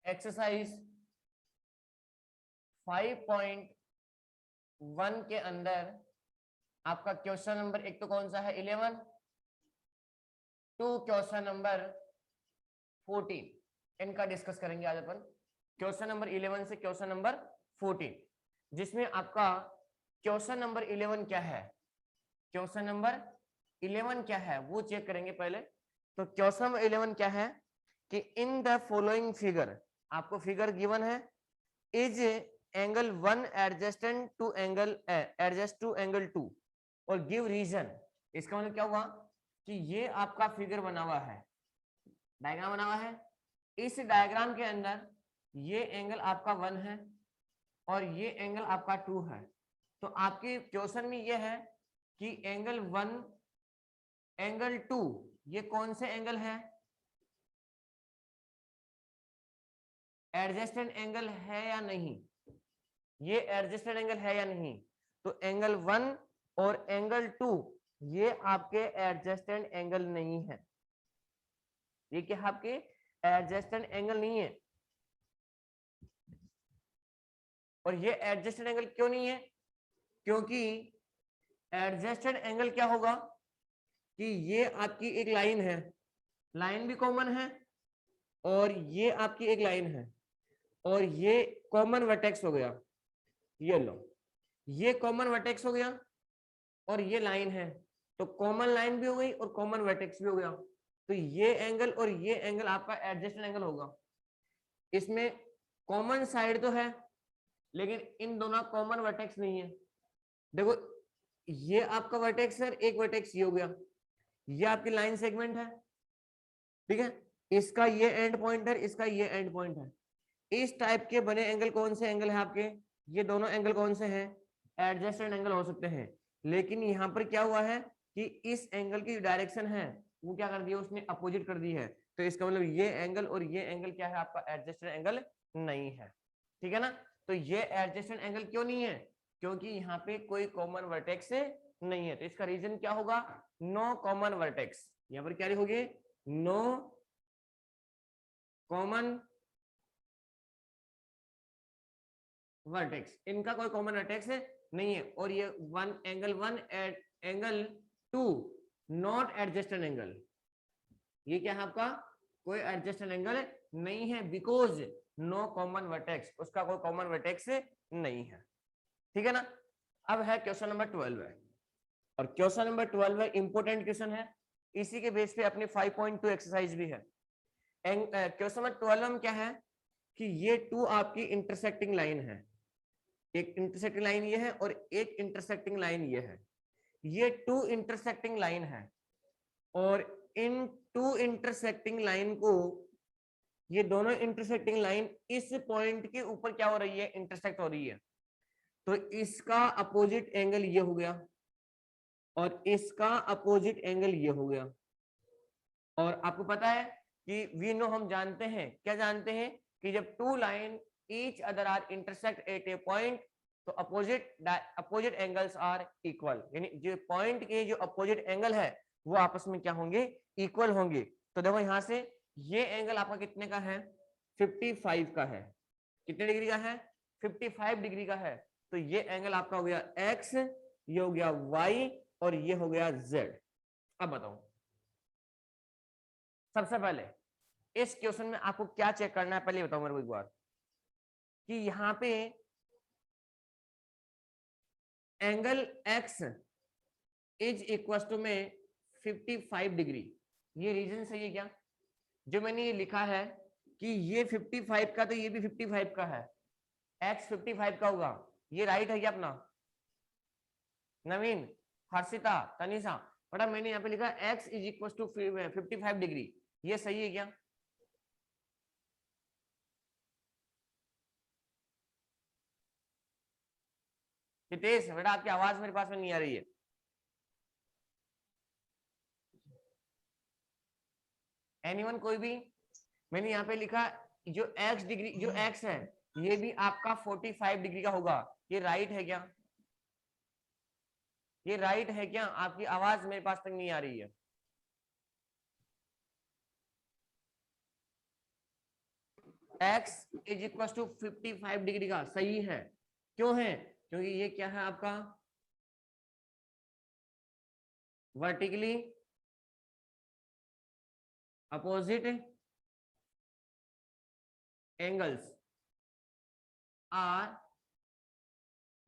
Exercise 5.1 के अंदर आपका क्वेश्चन नंबर एक तो कौन सा है 11, टू क्वेश्चन नंबर 14 इनका डिस्कस करेंगे आज अपन। क्वेश्चन नंबर 11 से क्वेश्चन नंबर 14, जिसमें आपका क्वेश्चन नंबर 11 क्या है, क्वेश्चन नंबर 11 क्या है वो चेक करेंगे पहले। तो क्वेश्चन नंबर 11 क्या है कि इन द फॉलोइंग फिगर, आपको फिगर गिवन है, is angle 1 adjacent to angle adjust to angle 2 और गिव रीजन। इसका मतलब क्या हुआ कि ये आपका फिगर बना हुआ है, डायग्राम बना हुआ है, इस डायग्राम के अंदर ये एंगल आपका 1 है और ये एंगल आपका 2 है। तो आपके क्वेश्चन में ये है कि एंगल 1 एंगल 2 ये कौन से एंगल है, एडजस्टेंट एंगल है या नहीं, ये एडजस्टेंट एंगल है या नहीं। तो एंगल 1 और एंगल 2 ये आपके एडजस्टेंट एंगल नहीं है, ये क्या आपके एडजस्टेंट एंगल नहीं है। और ये एडजस्टेंट एंगल क्यों नहीं है, क्योंकि एडजस्टेंट एंगल क्या होगा कि ये आपकी एक लाइन है, लाइन भी कॉमन है और ये आपकी एक लाइन है और ये कॉमन वर्टेक्स हो गया, ये लो ये कॉमन वर्टेक्स हो गया और ये लाइन है, तो कॉमन लाइन भी हो गई और कॉमन वर्टेक्स भी हो गया। तो ये एंगल और ये एंगल आपका एडजस्टेंट एंगल होगा। इसमें कॉमन साइड तो है लेकिन इन दोनों कॉमन वर्टेक्स नहीं है। देखो ये आपका वर्टेक्स है, एक वर्टेक्स ये हो गया, ये आपकी लाइन सेगमेंट है, ठीक है, इसका ये एंड पॉइंट है, इसका ये एंड पॉइंट है। इस टाइप के बने एंगल कौन से एंगल है आपके, ये दोनों एंगल कौन से हैं, एडजस्टेंट एंगल हो सकते हैं। लेकिन यहाँ पर क्या हुआ है कि इस एंगल की डायरेक्शन है वो क्या कर दिया, उसने अपोजिट कर दी है। तो इसका मतलब ये एंगल और ये एंगल क्या है आपका एडजस्टेंट एंगल नहीं है, ठीक है ना। तो ये एडजस्टेंट एंगल क्यों नहीं है, क्योंकि यहाँ पे कोई कॉमन वर्टेक्स नहीं है। तो इसका रीजन क्या होगा, नो कॉमन वर्टेक्स। यहाँ पर क्या होगी, नो कॉमन वर्टेक्स, इनका कोई कॉमन वर्टेक्स नहीं है। और ये angle 1 angle 2 not adjacent angle, ये क्या है आपका कोई एडजस्टेंट एंगल नहीं है, बिकॉज नो कॉमन वर्टेक्स, उसका कोई कॉमन वर्टेक्स नहीं है, ठीक है ना। अब है क्वेश्चन नंबर 12 है, और क्वेश्चन नंबर 12 इंपोर्टेंट क्वेश्चन है, इसी के बेस पे अपनी 5.2 एक्सरसाइज भी है। क्वेश्चन नंबर 12 में क्या है कि ये 2 आपकी इंटरसेक्टिंग लाइन है, एक इंटरसेक्टिंग लाइन ये है और एक इंटरसेक्टिंग लाइन ये है, ये 2 इंटरसेक्टिंग लाइन है और इन 2 इंटरसेक्टिंग लाइन को, ये दोनों इंटरसेक्टिंग लाइन इस पॉइंट के ऊपर क्या हो रही है, इंटरसेक्ट हो रही है। तो इसका अपोजिट एंगल ये हो गया और इसका अपोजिट एंगल ये हो गया। और आपको पता है कि वी नो, हम जानते हैं, क्या जानते हैं कि जब 2 line each other are intersect at a point तो अपोजिट एंगल्स आर इक्वल, यानी जो पॉइंट के जो अपोजिट एंगल है वो आपस में क्या होंगे, इक्वल होंगे। तो देखो यहां से ये एंगल आपका कितने का है, 55 का है, कितने डिग्री का है, 55 डिग्री का है। तो ये एंगल आपका हो गया एक्स, ये हो गया वाई और ये हो गया जेड। अब बताओ, सबसे पहले इस क्वेश्चन में आपको क्या चेक करना है, पहले बताओ मेरे को एक बार, कि यहाँ पे angle x is equal to में 55 डिग्री, ये रीजन सही है क्या, जो मैंने ये लिखा है कि ये 55 का तो ये भी 55 का है, एक्स 55 का होगा, ये राइट है क्या अपना, नवीन, हर्षिता, तनिषा, बटा मैंने यहाँ पे लिखा x is equal to 55 degree, ये सही है क्या, हितेश बेटा आपकी आवाज मेरे पास में नहीं आ रही है, एनीवन कोई भी, मैंने यहाँ पे लिखा जो एक्स डिग्री, जो एक्स है ये भी आपका 45 डिग्री का होगा, ये राइट है क्या, ये राइट है क्या, आपकी आवाज मेरे पास तक नहीं आ रही है। x is equal to 55 degree का सही है। क्यों है? क्योंकि ये क्या है आपका vertically opposite angles are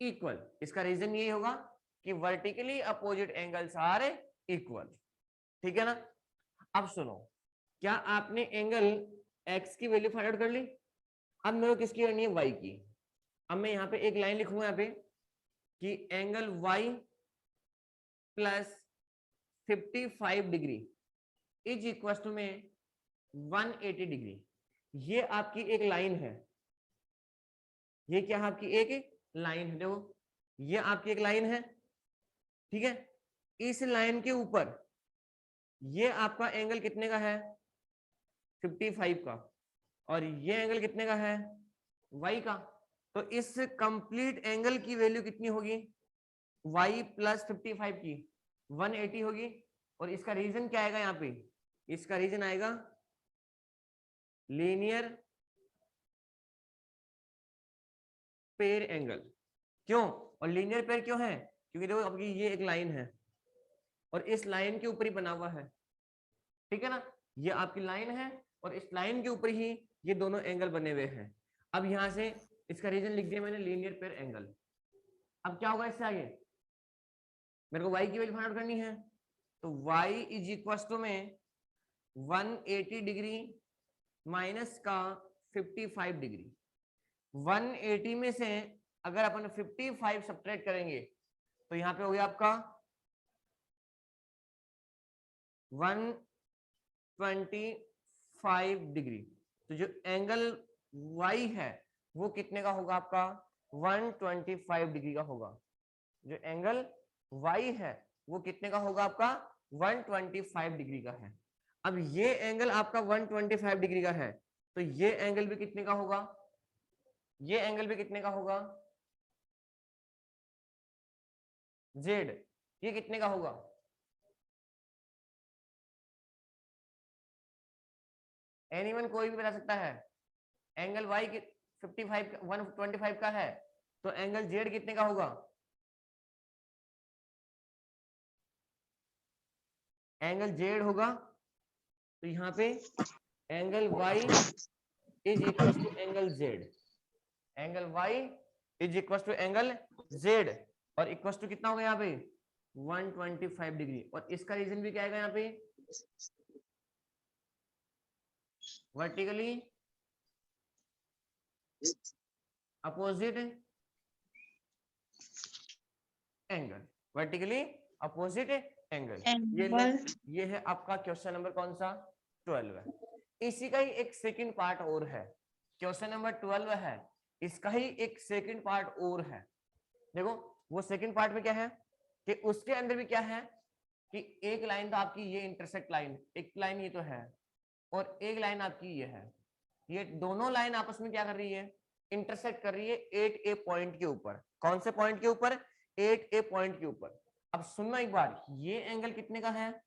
equal. इसका रीजन यही होगा कि vertically opposite angles are equal. ठीक है ना? अब सुनो, क्या आपने एंगल x की वैल्यू फाइंड आउट कर ली? अब मेरे को किसकी करनी है? y की। अब मैं यहाँ पे एक लाइन लिखूंगा यहाँ पे कि angle y plus 55 degree is equal to में 180 डिग्री। ये आपकी एक लाइन है। ये क्या है? आपकी एक लाइन है। देखो ये आपकी एक लाइन है, ठीक है? इस लाइन के ऊपर ये आपका एंगल कितने का है? 55 का। और ये एंगल कितने का है? y का। तो इस कंप्लीट एंगल की वैल्यू कितनी होगी? y प्लस 55 की 180 होगी। और इसका रीजन क्या आएगा यहाँ पे? इसका रीजन आएगा लीनियर पेयर एंगल। क्यों? और लीनियर पेयर क्यों है? क्योंकि देखो आपकी ये एक लाइन है और इस लाइन के ऊपर ही बना हुआ है, ठीक है ना? ये आपकी लाइन है और इस लाइन के ऊपर ही ये दोनों एंगल बने हुए हैं। अब यहां से इसका रीजन लिख दिया मैंने, लीनियर पेयर एंगल। अब क्या होगा इससे आगे? मेरे को y की वैल्यू फाइंड आउट करनी है, तो y इज इक्वल टू में 180 डिग्री माइनस का 55 डिग्री। 180 में से अगर अपन 55 सब्ट्रैक्ट करेंगे तो यहाँ पे हो गया आपका 125 डिग्री। तो जो एंगल y है वो कितने का होगा आपका? 125 डिग्री का होगा। जो एंगल y है वो कितने का होगा आपका? 125 डिग्री का है। अब ये एंगल आपका 125 डिग्री का है, तो ये एंगल भी कितने का होगा? ये एंगल भी कितने का होगा? z। ये कितने का होगा? एनीवन, कोई भी बता सकता है। एंगल y की 55 125 का है, तो एंगल z कितने का होगा? एंगल z होगा, तो यहाँ पे angle y is equal to angle z। Angle y is equal to angle z और इक्वल टू कितना होगा यहाँ पे? 125 डिग्री। और इसका रीजन भी क्या आएगा यहाँ पे? Vertically opposite angle. Vertically opposite angle. ये है आपका क्वेश्चन नंबर कौन सा? 12 है। इसी का ही एक सेकंड पार्ट और है। क्वेश्चन नंबर 12 है, इसका ही एक सेकंड पार्ट और है। देखो वो सेकंड पार्ट में क्या है कि उसके अंदर भी क्या है कि एक लाइन तो आपकी ये इंटरसेक्ट लाइन, एक लाइन ये तो है और एक लाइन आपकी ये है। ये दोनों लाइन आपस में क्या कर रही है? इंटरसेक्ट कर रही है 8A पॉइंट के ऊपर। कौन से पॉइंट के ऊपर? 8A पॉइंट के ऊपर। अब सुनना एक बार, ये एंगल कितने का है?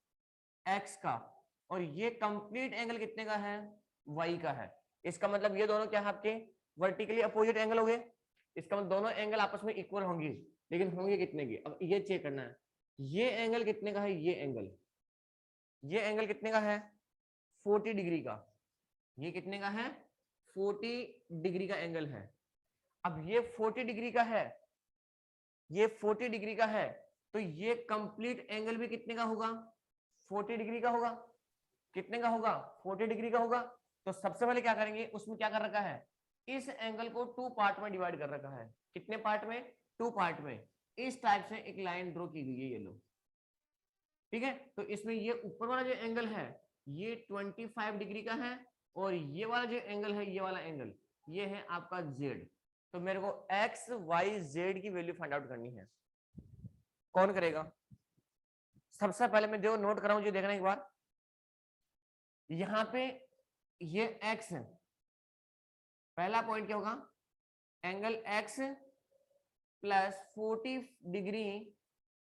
x का। और ये कंप्लीट एंगल कितने का है? y का है। इसका मतलब ये दोनों क्या है आपके? वर्टिकली अपोजिट एंगल हो गए। इसका मतलब दोनों एंगल आपस में इक्वल होंगे, लेकिन होंगे कितने की? अब ये चेक करना है। ये एंगल कितने का है? ये एंगल कितने का है? 40 डिग्री का। ये कितने का है? 40 डिग्री का एंगल है। अब ये 40 डिग्री का है, ये 40 डिग्री का है, तो ये कंप्लीट एंगल भी कितने का होगा? 40 डिग्री का होगा। कितने का होगा? 40 डिग्री का होगा। तो सबसे पहले क्या करेंगे, उसमें क्या कर रखा है? इस एंगल को 2 पार्ट में डिवाइड कर रखा है। कितने पार्ट में? 2 पार्ट में। इस टाइप से एक लाइन ड्रॉ की गई है, ये लो, ठीक है? तो इसमें ये ऊपर वाला जो एंगल है ये 25 डिग्री का है और ये वाला जो एंगल है, ये वाला एंगल, ये है आपका z। तो मेरे को x y z की वैल्यू फाइंड आउट करनी है। कौन करेगा? सबसे पहले मैं जो नोट कर रहा हूं, जो देखना एक बार, यहां पे ये x है। पहला पॉइंट क्या होगा? Angle x plus 40 degree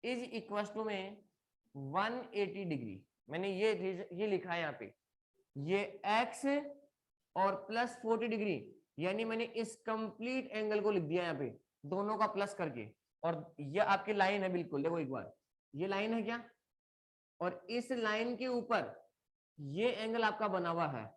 is equal to में 180 डिग्री। मैंने ये लिखा है यहाँ पे, ये x और प्लस 40 डिग्री, यानी मैंने इस कंप्लीट एंगल को लिख दिया यहाँ पे दोनों का प्लस करके। और ये आपकी लाइन है, बिल्कुल देखो एक बार, ये लाइन है क्या, और इस लाइन के ऊपर ये एंगल आपका बना हुआ है,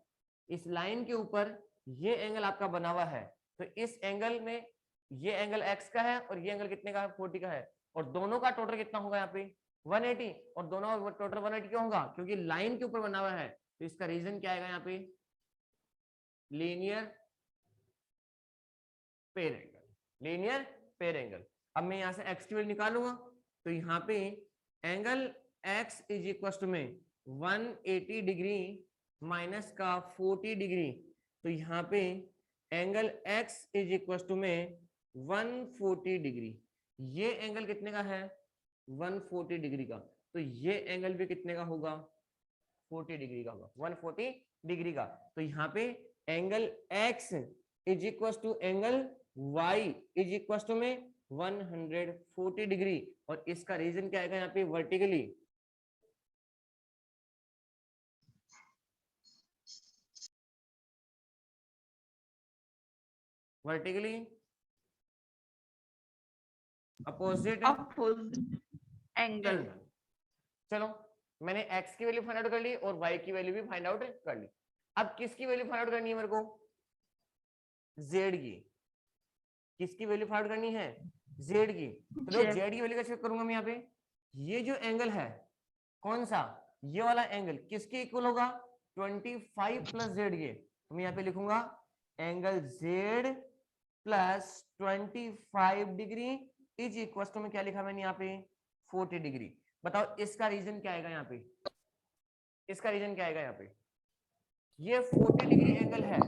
इस लाइन के ऊपर ये एंगल आपका बना हुआ है। तो इस एंगल में ये एंगल x का है और ये एंगल कितने का है, 40 का है, और दोनों का टोटल कितना होगा यहाँ पे 180, और दोनों का टोटल 180 क्यों होगा, क्योंकि लाइन के ऊपर बना हुआ है। तो इसका रीजन क्या आएगा यहाँ पे, linear pair angle, linear pair angle. अब मैं यहाँ से x की वैल्यू निकालूंगा, तो यहाँ पे angle x is equal to में 180 डिग्री माइनस का 40 डिग्री, तो यहाँ पे angle x is equal to में 140 डिग्री। ये एंगल कितने का है, 140 डिग्री का, तो ये एंगल भी कितने का होगा, 40 डिग्री का होगा, 140 डिग्री का। तो यहाँ पे angle x is equal to angle y is equal to में 140 डिग्री, और इसका रीजन क्या आएगा यहाँ पे, वर्टिकली वर्टिकली अपोजिट एंगल। चलो मैंने x की वैल्यू फाइंड आउट कर ली और y की वैल्यू भी फाइंड आउट कर ली। अब किसकी वैल्यू फाइंड आउट करनी है मेरे को, z की। किसकी वैल्यू फाइंड आउट करनी है, z की। तो देखो z की वैल्यू कैसे करूंगा मैं यहाँ पे, ये जो एंगल है कौन सा, ये वाला एंगल किसके इक्वल होगा, 25 प्लस z के। तो मैं यहाँ पे लिखूंगा angle z plus 25 degree is equal to में क्या लिखा मैंने यहाँ पे 40 डिग्री। बताओ इसका रीजन क्या आएगा यहाँ पे, इसका रीजन क्या आएगा यहाँ पे, ये 40 डिग्री एंगल है,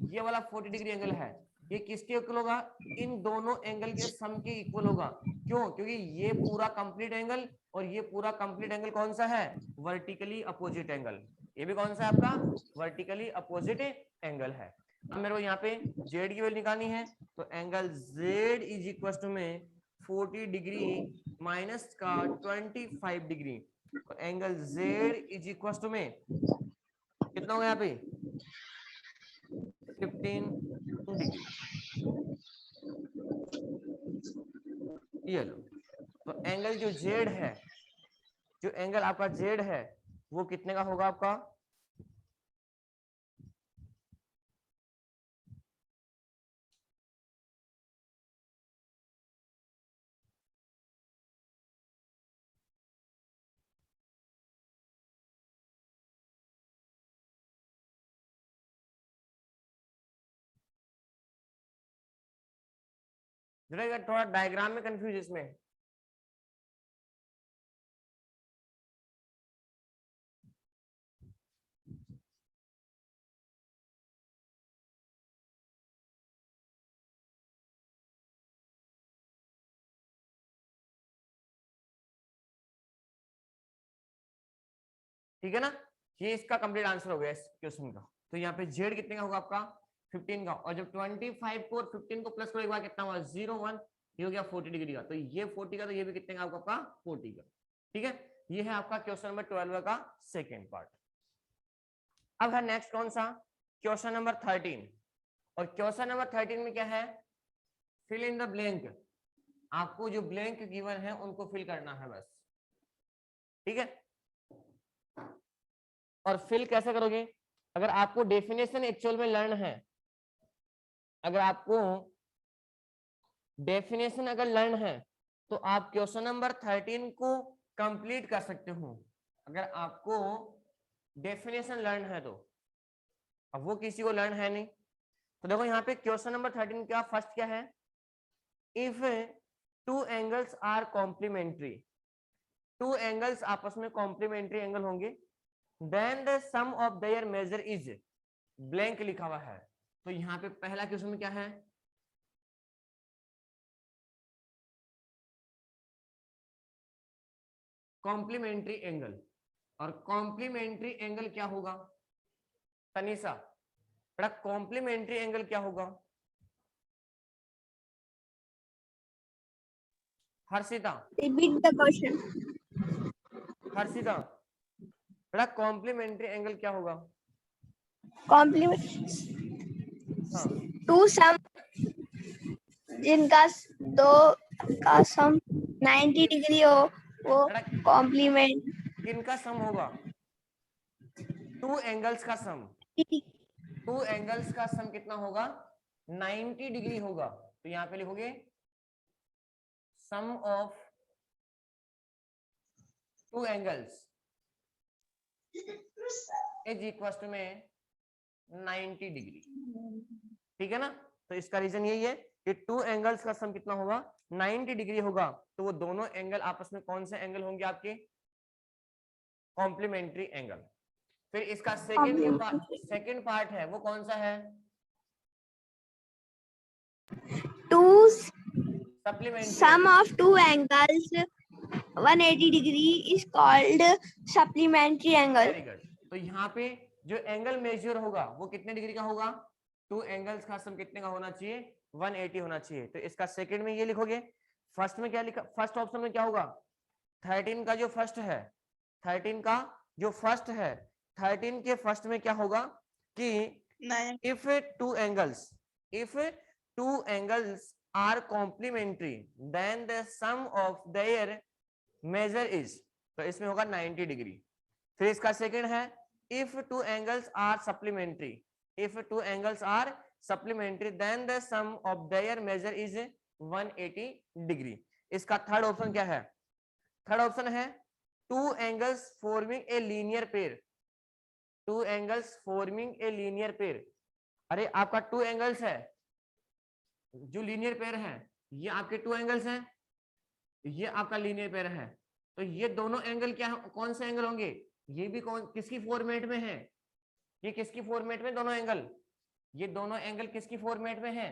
ये वाला 40 डिग्री एंगल है, ये किसके इक्वल होगा, इन दोनों एंगल के सम के इक्वल होगा। क्यों, क्योंकि ये पूरा कंप्लीट एंगल और ये पूरा कंप्लीट एंगल कौन सा है, वर्टिकली अपोजिट एंगल। ये भी कौन सा है आपका, वर्टिकली अपोजिट एंगल है। अब मेरे को यहाँ पे जेड की वैल्यू निकालनी है, तो angle z is equal to में 40 डिग्री माइनस का 25 डिग्री, तो angle z is equal to में कितना होगा यहाँ पे 15 डिग्री। ये लो, तो एंगल जो जेड है, जो एंगल आपका जेड है वो कितने का होगा आपका, जरा थोड़ा डायग्राम में कंफ्यूज इसमें। ठीक है ना, ये इसका कंप्लीट आंसर हो गया इस क्वेश्चन का। तो यहाँ पे जेड कितने का होगा आपका 15 का, और जब 25 को और 15 को प्लस करो एक बार कितना हुआ 01, ये हो गया 40 डिग्री का। तो ये 40 का, तो ये भी कितने का आपका 40 का। ठीक है, ये है आपका क्वेश्चन नंबर 12 का सेकेंड पार्ट। अब है नेक्स्ट कौन सा, क्वेश्चन नंबर 13। और क्वेश्चन नंबर 13 में क्या है, फिल इन द ब्लैंक। आपको जो ब्लैंक गिवन है उनको फिल करना है बस। ठीक है, और फिल कैसे करोगे, अगर आपको डेफिनेशन एक्चुअल में लर्न है, अगर आपको डेफिनेशन अगर लर्न है तो आप क्वेश्चन नंबर 13 को कंप्लीट कर सकते हो, अगर आपको डेफिनेशन लर्न है तो। अब वो किसी को लर्न है नहीं, तो देखो यहाँ पे क्वेश्चन नंबर 13 क्या फर्स्ट क्या है, if two angles are complementary, two angles आपस में कॉम्प्लीमेंट्री एंगल होंगे, then the sum of their measure is blank लिखा हुआ है। तो यहाँ पे पहला क्वेश्चन में क्या है, कॉम्प्लीमेंट्री एंगल, और कॉम्प्लीमेंट्री एंगल क्या होगा तनीषा, बड़ा कॉम्प्लीमेंट्री एंगल क्या होगा, Harshita, repeat the question. Harshita, बड़ा कॉम्प्लीमेंट्री एंगल क्या होगा, कॉम्प्लीमेंट हाँ, टू सम जिनका दो का सम 90 डिग्री हो वो कॉम्प्लीमेंट किनका सम होगा? टू एंगल्स का सम। टू एंगल्स का सम कितना होगा? 90 डिग्री होगा। तो यहां पे लिखोगे sum of two angles is equal to में 90 डिग्री। ठीक है ना? तो इसका रीजन यही है कि टू एंगल्स का सम कितना होगा? 90 डिग्री होगा। तो वो दोनों एंगल आपस में कौन से एंगल होंगे आपके? Complementary angle. फिर इसका सेकंड पार्ट है वो कौन सा है? Two supplementary sum of two angles 180 degree is called supplementary angle. Very good. तो यहाँ पे जो एंगल मेजर होगा वो कितने डिग्री का होगा? टू एंगल्स का सम कितने का होना चाहिए? 180 होना चाहिए। तो इसका सेकंड में ये लिखोगे। फर्स्ट में क्या लिखा? फर्स्ट ऑप्शन में क्या होगा? 13 का जो फर्स्ट है, 13 का जो फर्स्ट है, 13 के फर्स्ट में क्या होगा कि if two angles are complementary then the sum of their measure is. तो इसमें होगा 90 डिग्री। फिर इसका सेकंड है if two angles are supplementary, if two angles are supplementary then the sum of their measure is 180 degree. इसका third option क्या है? Third option है two angles forming a linear pair. Two angles forming a linear pair. अरे आपका two angles है जो linear pair है, ये आपके टू एंगल्स हैं, ये आपका लीनियर पेयर है। तो ये दोनों एंगल क्या है? कौन से एंगल होंगे? ये भी कौन किसकी फॉर्मेट में है? ये किसकी फॉर्मेट में दोनों एंगल? ये दोनों एंगल किसकी फॉर्मेट में है?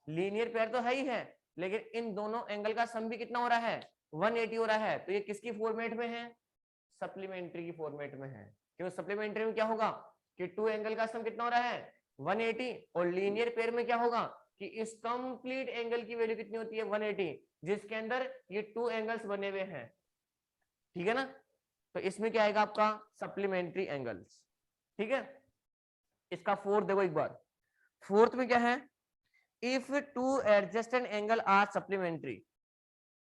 लीनियर पेयर तो है ही है, लेकिन इन दोनों एंगल का सम भी कितना हो रहा है? 180 हो रहा है। तो ये किसकी फॉर्मेट में है? सप्लीमेंट्री की फॉर्मेट में है। क्यों? सप्लीमेंट्री में क्या होगा कि टू एंगल का सम कितना हो रहा है? 180। और लीनियर पेयर में क्या होगा कि इस कंप्लीट एंगल की वैल्यू कितनी होती है? 180, जिसके अंदर ये टू एंगल्स बने हुए हैं। ठीक है ना? तो इसमें क्या आएगा आपका? Supplementary angles. ठीक है? इसका फोर्थ देखो एक बार। फोर्थ में क्या है? If two adjacent angle are supplementary.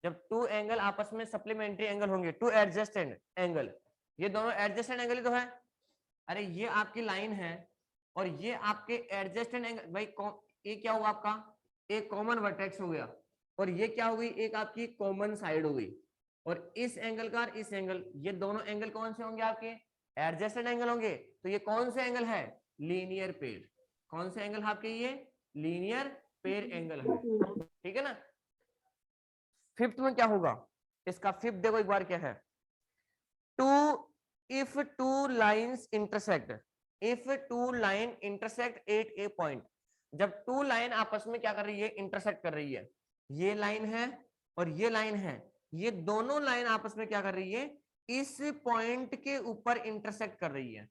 जब टू एंगल आपस में सप्लीमेंट्री एंगल होंगे, टू एडजेस्टेंट एंगल, ये दोनों एडजेस्टेंट एंगल ही तो है। अरे ये आपकी लाइन है और ये आपके एडजेस्टेंट एंगल। भाई ये क्या हुआ आपका? एक कॉमन वर्टेक्स हो गया और ये क्या हो गई? एक आपकी कॉमन साइड हो गई। और इस एंगल का इस एंगल, ये दोनों एंगल कौन से होंगे आपके? एडजेस्टेंट एंगल होंगे। तो ये कौन से एंगल है? Linear pair. कौन से एंगल आपके? ये लीनियर पेयर एंगल है। ठीक है ना? फिफ्थ में क्या होगा? इसका फिफ्थ देखो एक बार क्या है। Two if two lines intersect, if two line intersect at a point. जब टू लाइन आपस में क्या कर रही है? इंटरसेक्ट कर रही है। ये लाइन है और ये लाइन है, ये दोनों लाइन आपस में क्या कर रही है? इस पॉइंट के ऊपर इंटरसेक्ट कर रही है।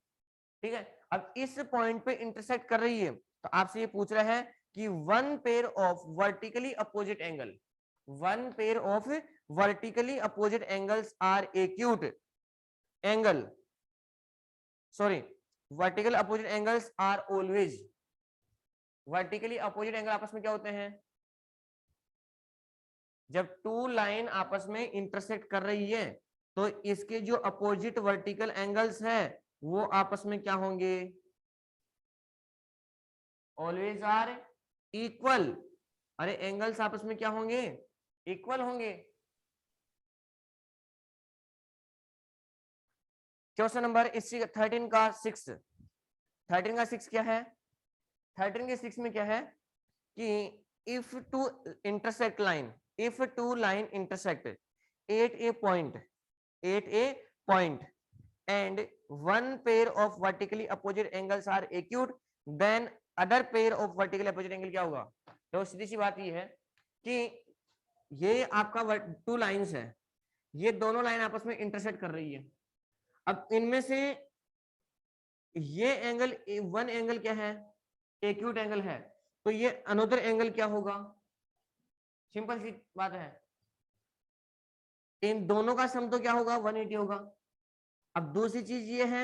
ठीक है? अब इस पॉइंट पे इंटरसेक्ट कर रही है तो आपसे ये पूछ रहा है कि one pair of vertically opposite angle, one pair of vertically opposite angles are acute angle, sorry, vertical opposite angles are always. Vertically opposite angle आपस में क्या होते हैं? जब टू लाइन आपस में इंटरसेक्ट कर रही है तो इसके जो अपोजिट वर्टिकल एंगल्स है वो आपस में क्या होंगे? Always are equal. अरे एंगल्स आपस में क्या होंगे? इक्वल होंगे। क्वेश्चन नंबर 13 का 6, 13 का 6 क्या है? 13 के 6 में क्या है कि if two intersect line, if two line intersect at a point, at a point and one pair of vertically opposite angles are acute, then other pair of vertically opposite angle क्या होगा? तो सीधी सी बात ये है कि ये आपका टू लाइंस है, ये दोनों लाइन आपस में इंटरसेक्ट कर रही है। अब इनमें से ये एंगल, वन एंगल क्या है? एक्यूट एंगल है। तो ये अनदर एंगल क्या होगा? सिंपल सी बात है, इन दोनों का सम तो क्या होगा? 180 होगा। अब दूसरी चीज ये है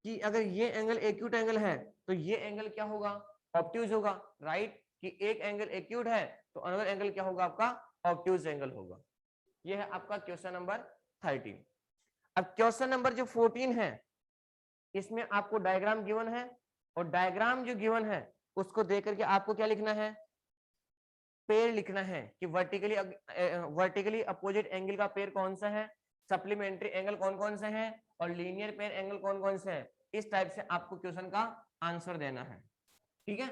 कि अगर ये एंगल एक्यूट एंगल है तो ये एंगल क्या होगा, ऑब्ट्यूज होगा, राइट। कि एक एंगल एक्यूट है तो अनदर एंगल क्या होगा आपका, ऑब्ट्यूज एंगल होगा। ये है आपका क्वेश्चन नंबर 13। अब क्वेश्चन नंबर जो 14 है इसमें आपको डायग्राम गिवन है, और डायग्राम जो गिवन है उसको देख करके आपको क्या लिखना है, पेयर लिखना है कि वर्टिकली अपोजिट एंगल का पेयर कौन सा है, सप्लीमेंट्री एंगल कौन कौन से हैं, और लीनियर पेयर एंगल कौन कौन से हैं। इस टाइप से आपको क्वेश्चन का आंसर देना है, ठीक है।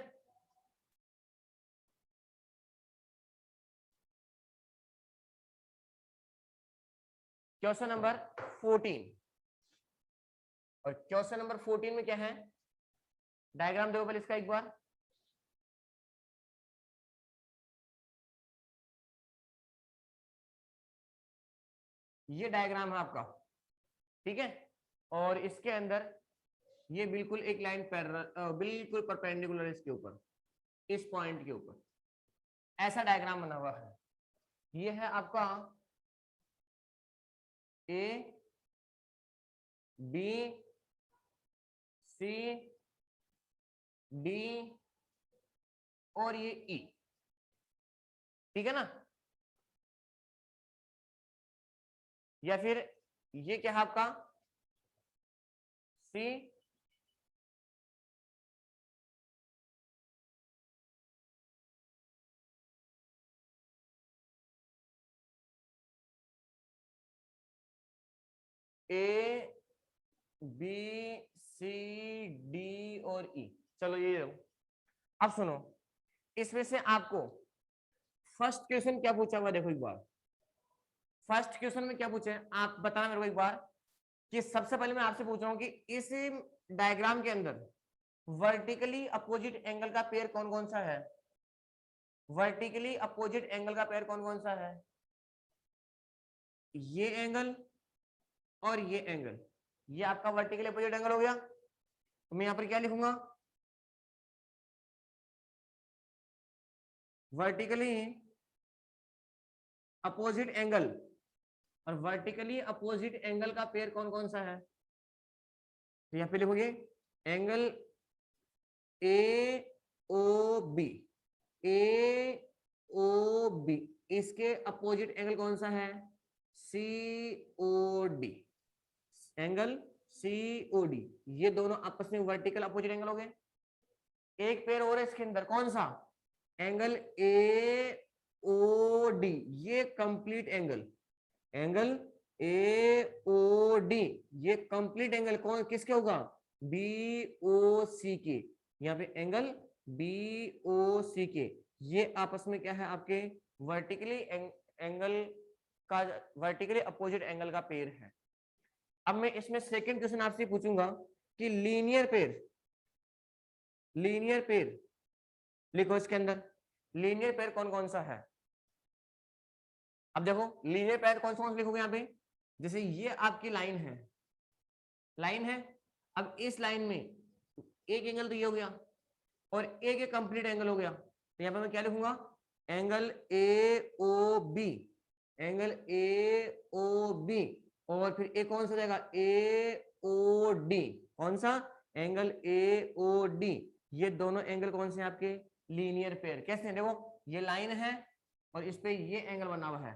क्वेश्चन नंबर 14, और क्वेश्चन नंबर 14 में क्या है, डायग्राम देखो पहले इसका एक बार। ये डायग्राम है आपका, ठीक है, और इसके अंदर ये बिल्कुल एक लाइन पैरेलल, बिल्कुल परपेंडिकुलर इसके ऊपर, इस पॉइंट के ऊपर ऐसा डायग्राम बना हुआ है। ये है आपका ए बी सी डी और ये ई, ठीक है ना। या फिर ये क्या है आपका सी ए बी सी डी और ई, चलो ये लो। अब सुनो, इसमें से आपको फर्स्ट क्वेश्चन क्या पूछा हुआ, देखो एक बार। फर्स्ट क्वेश्चन में क्या पूछे आप बताना मेरे को एक बार, कि सबसे पहले मैं आपसे पूछ रहा हूं कि इस डायग्राम के अंदर वर्टिकली अपोजिट एंगल का पेयर कौन कौन सा है, वर्टिकली अपोजिट एंगल का पेयर कौन कौन सा है, ये एंगल और ये एंगल, ये आपका वर्टिकली अपोजिट एंगल हो गया। तो मैं यहां पर क्या लिखूंगा, वर्टिकली अपोजिट एंगल, और वर्टिकली अपोजिट एंगल का पेयर कौन कौन सा है, तो यहां पे लिखोगे angle A O B, A O B, इसके अपोजिट एंगल कौन सा है, C O D, angle C O D. ये दोनों आपस में वर्टिकल अपोजिट एंगल हो गए। एक पेयर और है इसके अंदर, कौन सा, एंगल ए ओ डी, ये complete angle, angle A O D, ये कंप्लीट एंगल कौन किसके होगा, बी ओ सी के। यहाँ पे एंगल बी ओ सी के, ये आपस में क्या है आपके वर्टिकली एंगल का, वर्टिकली अपोजिट एंगल का पेयर है। अब मैं इसमें सेकंड क्वेश्चन आपसे पूछूंगा कि लीनियर पेयर, लीनियर पेयर लिखो इसके अंदर, लीनियर पेयर कौन कौन सा है। अब देखो लीनियर पेयर कौन कौन सा लिखोगे यहाँ पे, जैसे ये आपकी लाइन है, लाइन है। अब इस लाइन में एक एंगल तो ये हो गया और एक कंप्लीट एंगल हो गया, तो यहाँ पे मैं क्या लिखूंगा, angle A O B, angle A O B, और फिर एक कौन सा जाएगा, ए ओ डी, कौन सा, एंगल ए ओ डी। ये दोनों एंगल कौन से हैं आपके, लीनियर पेयर। कैसे, देखो ये लाइन है और इस पे ये एंगल बना हुआ है,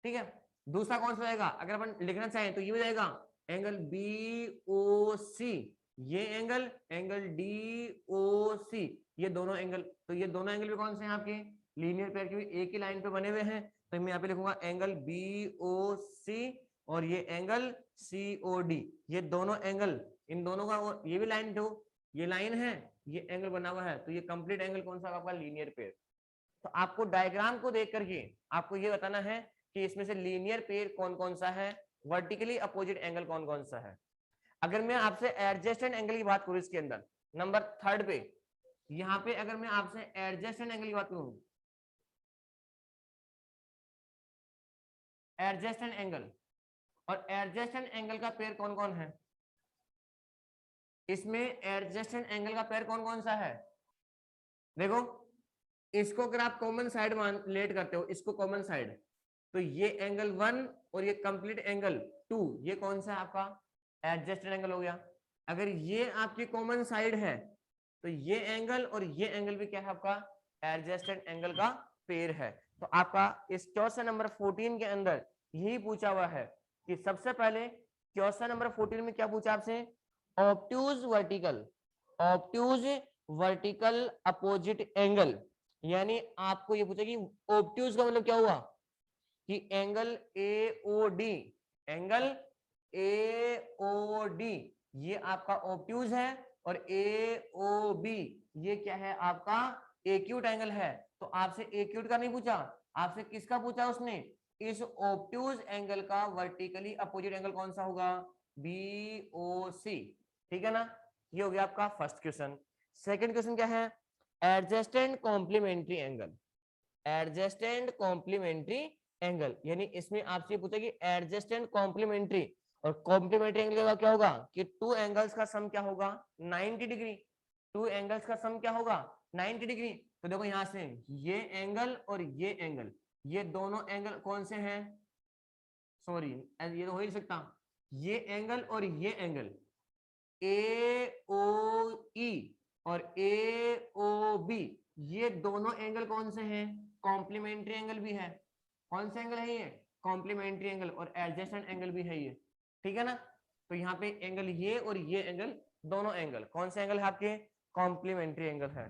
ठीक है। दूसरा कौन सा जाएगा, अगर अपन लिखना चाहें तो ये हो जाएगा एंगल बी ओ सी, ये एंगल, एंगल डी ओ सी, ये दोनों एंगल। तो ये दोनों एंगल भी कौन से हैं आपके, लीनियर पेयर के, भी एक ही लाइन पे बने हुए हैं। तो मैं यहाँ पे लिखूंगा एंगल बी ओ सी और ये एंगल सी ओ डी, ये दोनों एंगल, इन दोनों का, ये भी लाइन दो, ये लाइन है, ये एंगल बना हुआ है, तो ये कंप्लीट एंगल कौन सा आपका, लीनियर पेयर। तो आपको डायग्राम को देख करके आपको ये बताना है कि इसमें से लीनियर पेयर कौन कौन सा है, वर्टिकली अपोजिट एंगल कौन कौन सा है। अगर मैं आपसे एडजस्टेंट एंगल की बात करूं इसके अंदर नंबर 3 पे, यहां पे अगर मैं आपसे एडजस्टेंट एंगल की बात करूं, एडजस्टेंट एंगल, और एडजस्टेंट एंगल का पेयर कौन कौन है, इसमें एडजस्टेंट एंगल का पेयर कौन कौन सा है, देखो इसको अगर आप कॉमन साइड मान लेट करते हो, इसको कॉमन साइड, तो ये एंगल 1 और ये कंप्लीट एंगल 2, ये कौन सा है आपका एडजस्टेड एंगल हो गया। अगर ये आपकी कॉमन साइड है तो ये एंगल और ये एंगल भी क्या है आपका एडजेस्टेंट एंगल का पेयर है। तो आपका इस क्वेश्चन नंबर 14 के अंदर यही पूछा हुआ है कि सबसे पहले क्वेश्चन नंबर 14 में क्या पूछा आपसे, ऑब्ट्यूज वर्टिकल अपोजिट एंगल, यानी आपको ये पूछा कि ऑब्ट्यूज का मतलब क्या हुआ कि एंगल एओडी ये आपका ऑब्ट्यूज है और एओबी ये क्या है आपका एक्यूट एंगल है। तो आपसे एक्यूट का नहीं पूछा, आपसे किसका पूछा उसने, इस ऑब्ट्यूज एंगल का वर्टिकली अपोजिट एंगल कौन सा होगा, बीओसी। ठीक है ना, ये हो गया आपका फर्स्ट क्वेश्चन। सेकंड क्वेश्चन क्या है, एडजेस्टेंट कॉम्प्लीमेंट्री एंगल, यानी इसमें आपसे पूछा कि एडजेस्टेंट कॉम्प्लीमेंट्री, और कॉम्प्लीमेंट्री एंगल का क्या होगा कि टू एंगल्स का सम क्या होगा 90 डिग्री, टू एंगल्स का सम क्या होगा 90 डिग्री। तो देखो यहां से ये एंगल और ये एंगल, ये दोनों एंगल कौन से हैं, सॉरी ये तो हो ही नहीं सकता, ये एंगल और ये एंगल AOE और AOB ये दोनों एंगल कौन से हैं, कॉम्प्लीमेंट्री एंगल भी है। कौन सा एंगल है ये, कॉम्प्लीमेंट्री एंगल, और एडजेसेंट एंगल भी है ये। ठीक है ना, तो यहाँ पे एंगल ये और ये एंगल, दोनों एंगल कौन से एंगल है आपके, कॉम्प्लीमेंट्री एंगल है,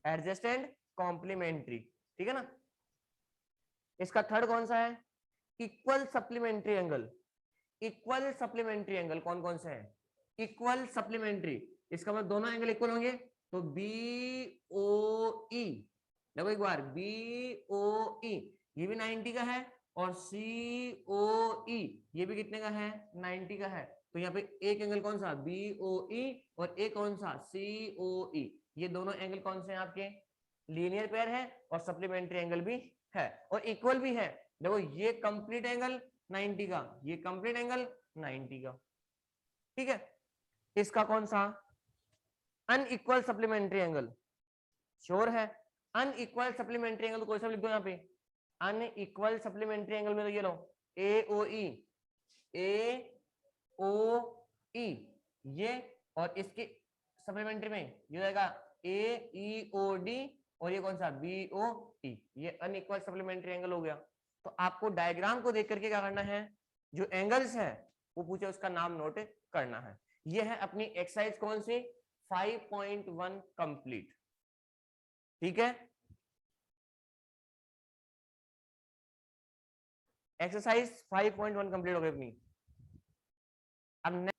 एडजेसेंट कॉम्प्लीमेंट्री। ठीक है ना, इसका थर्ड कौन सा है, equal supplementary angle. Equal supplementary angle कौन कौन से हैं, इक्वल सप्लीमेंट्री, इसका मतलब दोनों एंगल इक्वल होंगे, तो BOE, देखो एक बार BOE ये भी 90 का है, और COE ये भी कितने का है 90 का है। तो यहाँ पे एक एंगल कौन सा BOE और एक कौन सा COE, ये दोनों एंगल कौन से हैं आपके, लीनियर पेयर है और सप्लीमेंट्री एंगल भी है और इक्वल भी है। देखो ये कंप्लीट एंगल 90 का, ये कंप्लीट एंगल 90 का। ठीक है, इसका कौन सा अनइक्वल सप्लीमेंट्री एंगल, श्योर है, अनइक्वल सप्लीमेंट्री एंगल कोई सा लिख दो यहाँ पे, अनइक्वल सप्लीमेंट्री एंगल में तो ये लो AOE ये, और इसके सप्लीमेंट्री में ये रहेगा AEOD, और ये कौन सा BOE, ये अनइक्वल सप्लीमेंट्री एंगल हो गया। तो आपको डायग्राम को देख करके क्या करना है, जो एंगल्स है वो पूछे उसका नाम नोट करना है। ये है अपनी एक्सरसाइज कौन सी 5.1 कंप्लीट। ठीक है, एक्सरसाइज 5.1 कंप्लीट हो गई अपनी। अब